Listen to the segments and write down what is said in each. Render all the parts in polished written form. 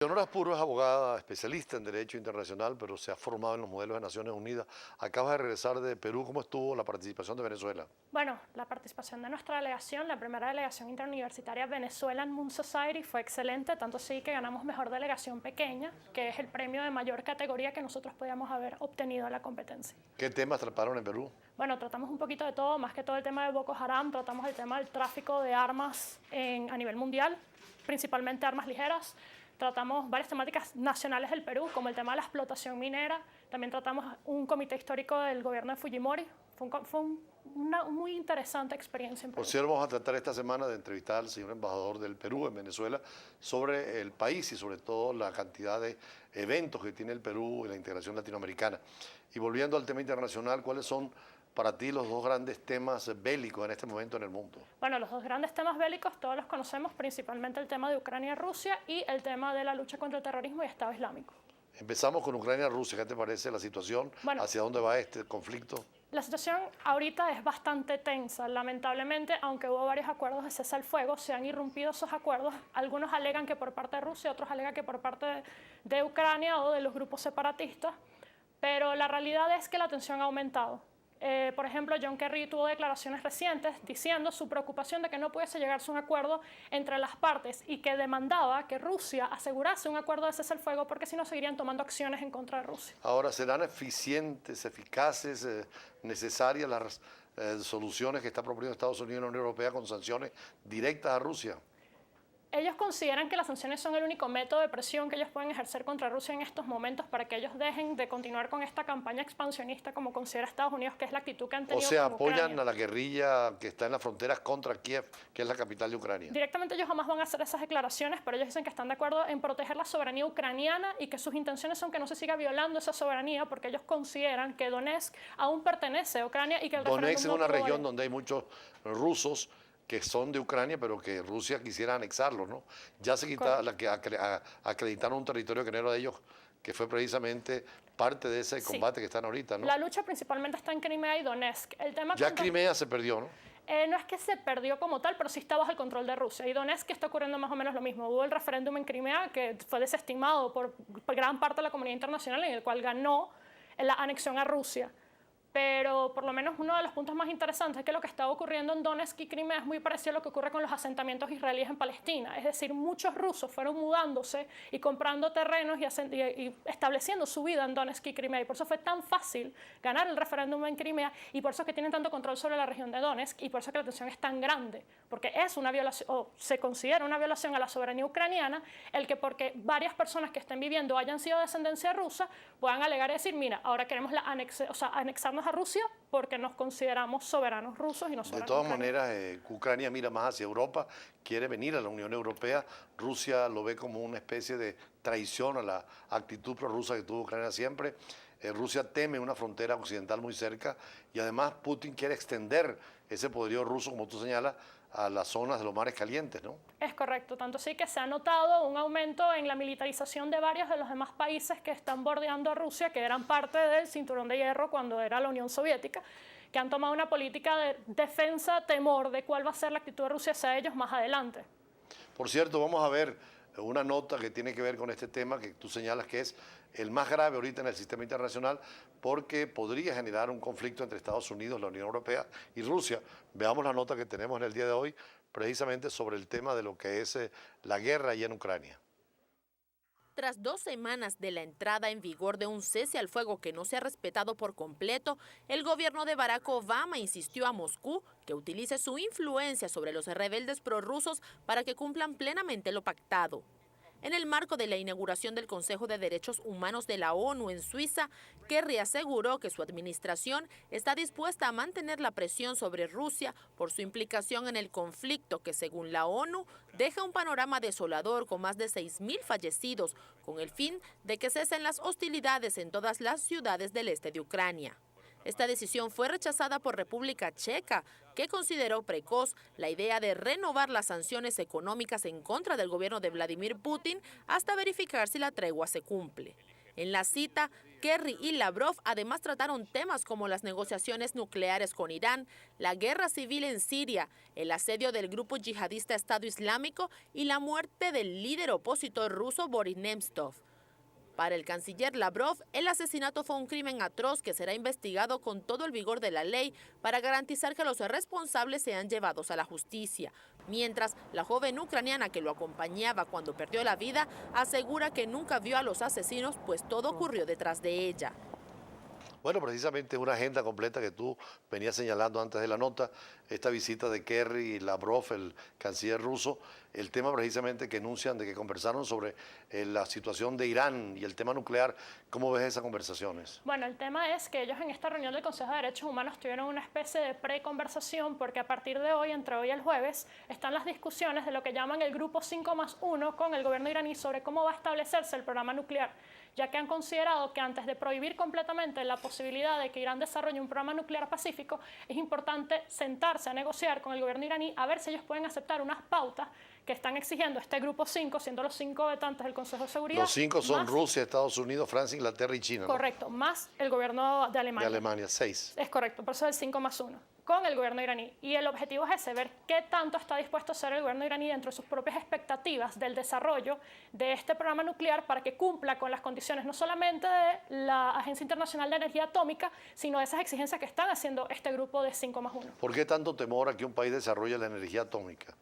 Leonora Spuro es abogada especialista en Derecho Internacional, pero se ha formado en los modelos de Naciones Unidas. Acaba de regresar de Perú. ¿Cómo estuvo la participación de Venezuela? Bueno, la participación de nuestra delegación, la primera delegación interuniversitaria Venezuelan Moon Society, fue excelente, tanto sí que ganamos mejor delegación pequeña, que es el premio de mayor categoría que nosotros podíamos haber obtenido en la competencia. ¿Qué temas trataron en Perú? Bueno, tratamos un poquito de todo, más que todo el tema de Boko Haram, tratamos el tema del tráfico de armas a nivel mundial, principalmente armas ligeras. Tratamos varias temáticas nacionales del Perú, como el tema de la explotación minera. También tratamos un comité histórico del gobierno de Fujimori. Fue una muy interesante experiencia en Perú. Por cierto, vamos a tratar esta semana de entrevistar al señor embajador del Perú en Venezuela sobre el país y sobre todo la cantidad de eventos que tiene el Perú en la integración latinoamericana. Y volviendo al tema internacional, ¿cuáles son para ti los dos grandes temas bélicos en este momento en el mundo? Bueno, los dos grandes temas bélicos todos los conocemos, principalmente el tema de Ucrania y Rusia y el tema de la lucha contra el terrorismo y Estado Islámico. Empezamos con Ucrania-Rusia. ¿Qué te parece la situación? Bueno, ¿Hacia dónde va este conflicto? La situación ahorita es bastante tensa. Lamentablemente, aunque hubo varios acuerdos de cese al fuego, se han irrumpido esos acuerdos. Algunos alegan que por parte de Rusia, otros alegan que por parte de Ucrania o de los grupos separatistas, pero la realidad es que la tensión ha aumentado. Por ejemplo, John Kerry tuvo declaraciones recientes diciendo su preocupación de que no pudiese llegarse a un acuerdo entre las partes y que demandaba que Rusia asegurase un acuerdo de cese al fuego porque si no seguirían tomando acciones en contra de Rusia. Ahora, ¿serán eficientes, eficaces, necesarias las soluciones que está proponiendo Estados Unidos y la Unión Europea con sanciones directas a Rusia? Ellos consideran que las sanciones son el único método de presión que ellos pueden ejercer contra Rusia en estos momentos para que ellos dejen de continuar con esta campaña expansionista como considera Estados Unidos, que es la actitud que han tenido. O sea, con apoyan Ucrania. a la guerrilla que está en las fronteras contra Kiev, que es la capital de Ucrania. Directamente ellos jamás van a hacer esas declaraciones, pero ellos dicen que están de acuerdo en proteger la soberanía ucraniana y que sus intenciones son que no se siga violando esa soberanía porque ellos consideran que Donetsk aún pertenece a Ucrania y que el Donetsk es referéndum una no región vale. donde hay muchos rusos que son de Ucrania, pero que Rusia quisiera anexarlos, ¿no? Ya se quita la que acreditaron un territorio que no era de ellos, que fue precisamente parte de ese combate que están ahorita, ¿no? La lucha principalmente está en Crimea y Donetsk. El tema Ya Crimea se perdió, ¿no? No es que se perdió como tal, pero sí está bajo el control de Rusia. Y Donetsk está ocurriendo más o menos lo mismo. Hubo el referéndum en Crimea que fue desestimado por gran parte de la comunidad internacional, en el cual ganó la anexión a Rusia. Pero por lo menos uno de los puntos más interesantes es que lo que está ocurriendo en Donetsk y Crimea es muy parecido a lo que ocurre con los asentamientos israelíes en Palestina. Es decir, muchos rusos fueron mudándose y comprando terrenos y estableciendo su vida en Donetsk y Crimea. Y por eso fue tan fácil ganar el referéndum en Crimea y por eso es que tienen tanto control sobre la región de Donetsk y por eso es que la tensión es tan grande. Porque es una violación, o se considera una violación a la soberanía ucraniana, el que porque varias personas que estén viviendo hayan sido de descendencia rusa puedan alegar y decir, mira, ahora queremos anexarnos a Rusia porque nos consideramos soberanos rusos y no soberanos De todas ucranianos. maneras, Ucrania mira más hacia Europa, quiere venir a la Unión Europea. Rusia lo ve como una especie de traición a la actitud prorrusa que tuvo Ucrania siempre. Rusia teme una frontera occidental muy cerca y además Putin quiere extender ese poderío ruso, como tú señalas, a las zonas de los mares calientes, ¿no? Es correcto, tanto sí que se ha notado un aumento en la militarización de varios de los demás países que están bordeando a Rusia, que eran parte del cinturón de hierro cuando era la Unión Soviética, que han tomado una política de defensa, temor de cuál va a ser la actitud de Rusia hacia ellos más adelante. Por cierto, vamos a ver una nota que tiene que ver con este tema que tú señalas que es el más grave ahorita en el sistema internacional porque podría generar un conflicto entre Estados Unidos, la Unión Europea y Rusia. Veamos la nota que tenemos en el día de hoy precisamente sobre el tema de lo que es la guerra allá en Ucrania. Tras 2 semanas de la entrada en vigor de un cese al fuego que no se ha respetado por completo, el gobierno de Barack Obama insistió a Moscú que utilice su influencia sobre los rebeldes prorrusos para que cumplan plenamente lo pactado. En el marco de la inauguración del Consejo de Derechos Humanos de la ONU en Suiza, Kerry aseguró que su administración está dispuesta a mantener la presión sobre Rusia por su implicación en el conflicto que, según la ONU, deja un panorama desolador con más de 6.000 fallecidos, con el fin de que cesen las hostilidades en todas las ciudades del este de Ucrania. Esta decisión fue rechazada por República Checa, que consideró precoz la idea de renovar las sanciones económicas en contra del gobierno de Vladimir Putin hasta verificar si la tregua se cumple. En la cita, Kerry y Lavrov además trataron temas como las negociaciones nucleares con Irán, la guerra civil en Siria, el asedio del grupo yihadista Estado Islámico y la muerte del líder opositor ruso Boris Nemtsov. Para el canciller Lavrov, el asesinato fue un crimen atroz que será investigado con todo el vigor de la ley para garantizar que los responsables sean llevados a la justicia. Mientras, la joven ucraniana que lo acompañaba cuando perdió la vida asegura que nunca vio a los asesinos, pues todo ocurrió detrás de ella. Bueno, precisamente una agenda completa que tú venías señalando antes de la nota, esta visita de Kerry y Lavrov, el canciller ruso, el tema precisamente que enuncian de que conversaron sobre la situación de Irán y el tema nuclear. ¿Cómo ves esas conversaciones? Bueno, el tema es que ellos en esta reunión del Consejo de Derechos Humanos tuvieron una especie de preconversación porque a partir de hoy, entre hoy y el jueves, están las discusiones de lo que llaman el Grupo 5+1 con el gobierno iraní sobre cómo va a establecerse el programa nuclear, ya que han considerado que antes de prohibir completamente la posibilidad de que Irán desarrolle un programa nuclear pacífico, es importante sentarse a negociar con el gobierno iraní a ver si ellos pueden aceptar unas pautas que están exigiendo este Grupo 5, siendo los 5 vetantes del Consejo de Seguridad. Los 5 son más, Rusia, Estados Unidos, Francia, Inglaterra y China. Correcto, ¿no? Más el gobierno de Alemania. De Alemania, 6. Es correcto, por eso es el 5+1, con el gobierno iraní. Y el objetivo es ese, ver qué tanto está dispuesto a hacer el gobierno iraní dentro de sus propias expectativas del desarrollo de este programa nuclear para que cumpla con las condiciones no solamente de la Agencia Internacional de Energía Atómica, sino de esas exigencias que están haciendo este grupo de 5+1. ¿Por qué tanto temor a que un país desarrolle la energía atómica?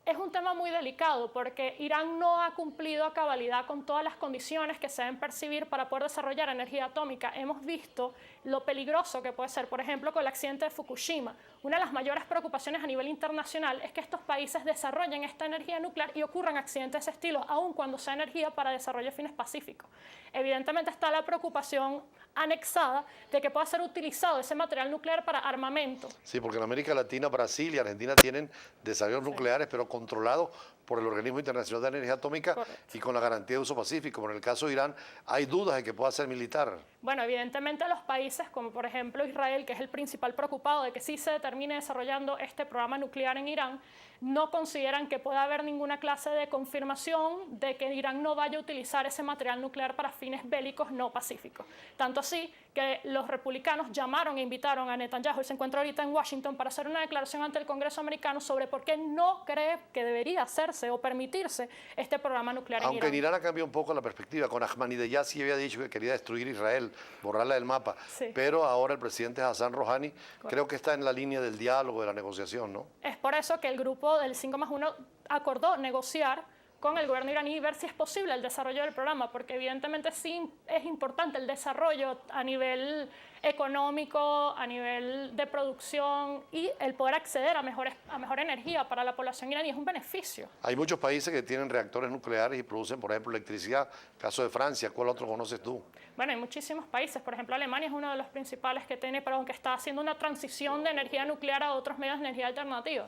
Es un tema muy delicado porque Irán no ha cumplido a cabalidad con todas las condiciones que se deben percibir para poder desarrollar energía atómica. Hemos visto lo peligroso que puede ser, por ejemplo, con el accidente de Fukushima. Una de las mayores preocupaciones a nivel internacional es que estos países desarrollen esta energía nuclear y ocurran accidentes de ese estilo, aun cuando sea energía para desarrollo de fines pacíficos. Evidentemente está la preocupación anexada de que pueda ser utilizado ese material nuclear para armamento. Sí, porque en América Latina, Brasil y Argentina tienen desarrollos nucleares, pero controlados por el Organismo Internacional de Energía Atómica. Correcto. Y con la garantía de uso pacífico. Pero en el caso de Irán hay dudas de que pueda ser militar. Bueno, evidentemente los países como por ejemplo Israel, que es el principal preocupado de que sí se termine desarrollando este programa nuclear en Irán, no consideran que pueda haber ninguna clase de confirmación de que Irán no vaya a utilizar ese material nuclear para fines bélicos no pacíficos. Tanto así que los republicanos llamaron e invitaron a Netanyahu, y se encuentra ahorita en Washington, para hacer una declaración ante el Congreso americano sobre por qué no cree que debería hacerse o permitirse este programa nuclear en Irán. Aunque en Irán ha cambiado un poco la perspectiva. Con Ahmadinejad sí había dicho que quería destruir Israel, borrarla del mapa. Sí. Pero ahora el presidente Hassan Rouhani creo que está en la línea del diálogo, de la negociación, ¿no? Es por eso que el grupo del 5+1 acordó negociar con el gobierno iraní y ver si es posible el desarrollo del programa, porque evidentemente sí es importante el desarrollo a nivel económico, a nivel de producción y el poder acceder a mejor energía para la población iraní es un beneficio. Hay muchos países que tienen reactores nucleares y producen, por ejemplo, electricidad. Caso de Francia, ¿cuál otro conoces tú? Bueno, hay muchísimos países. Por ejemplo, Alemania es uno de los principales que tiene, pero aunque está haciendo una transición de energía nuclear a otros medios de energía alternativa.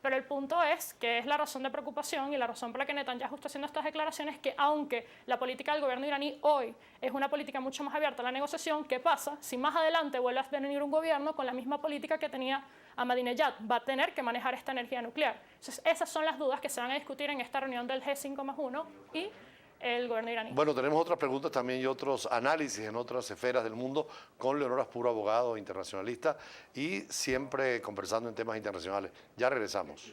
Pero el punto es que es la razón de preocupación y la razón por la que Netanyahu está haciendo estas declaraciones, que aunque la política del gobierno iraní hoy es una política mucho más abierta a la negociación, ¿qué pasa si más adelante vuelve a venir un gobierno con la misma política que tenía Ahmadinejad? Va a tener que manejar esta energía nuclear. Entonces, esas son las dudas que se van a discutir en esta reunión del G5+1 y el gobierno iraní. Bueno, tenemos otras preguntas también y otros análisis en otras esferas del mundo con Leonor Aspuro, abogado internacionalista, y siempre conversando en temas internacionales. Ya regresamos.